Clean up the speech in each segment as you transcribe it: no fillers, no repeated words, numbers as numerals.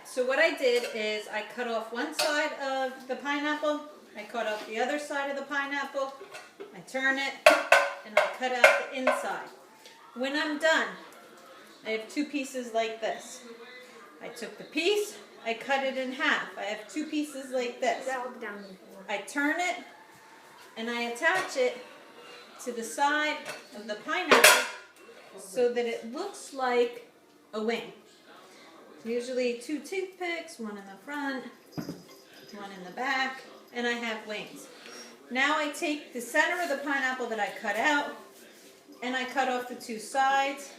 so what I did is I cut off one side of the pineapple, I cut off the other side of the pineapple, I turn it, and I cut out the inside. When I'm done, I have two pieces like this. I took the piece, I cut it in half. I have two pieces like this. I turn it, and I attach it to the side of the pineapple so that it looks like a wing. Usually two toothpicks, one in the front, one in the back, and I have wings. Now I take the center of the pineapple that I cut out, and I cut off the two sides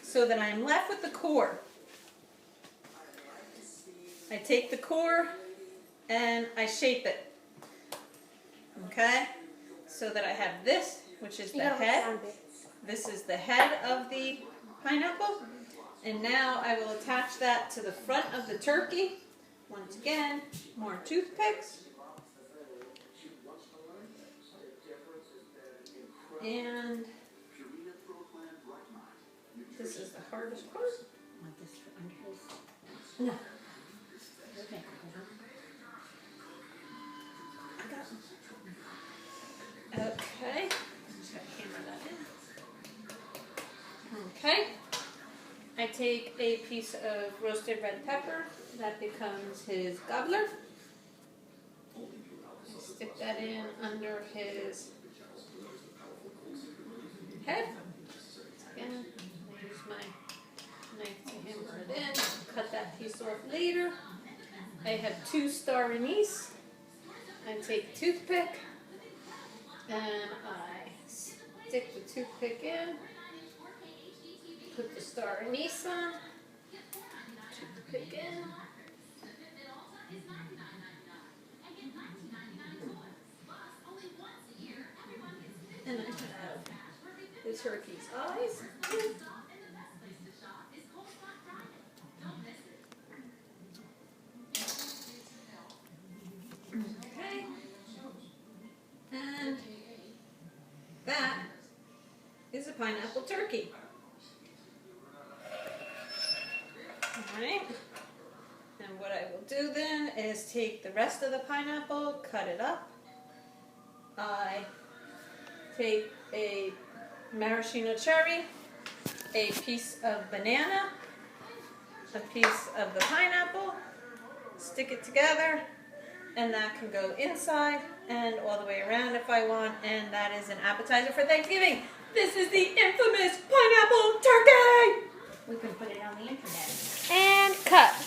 so that I'm left with the core. I take the core and I shape it. Okay? So that I have this, which is the head. This is the head of the pineapple. And now I will attach that to the front of the turkey. Once again, more toothpicks. And this is the hardest part. Want this for under his? No. Okay. I got it. Okay. Just gotta hammer that in. Okay. I take a piece of roasted red pepper. That becomes his gobbler. I stick that in under his head. Again, I use my knife to hammer it in. Cut that piece off later. I have 2 star anise. I take a toothpick and I stick the toothpick in. Put the star anise on. Toothpick in. And I have the turkey's eyes. Okay. And that is a pineapple turkey. Alright. And what I will do then is take the rest of the pineapple, cut it up. I take a maraschino cherry, a piece of banana, a piece of the pineapple, stick it together, and that can go inside and all the way around if I want, and that is an appetizer for Thanksgiving. This is the infamous pineapple turkey! We can put it on the internet. And cut.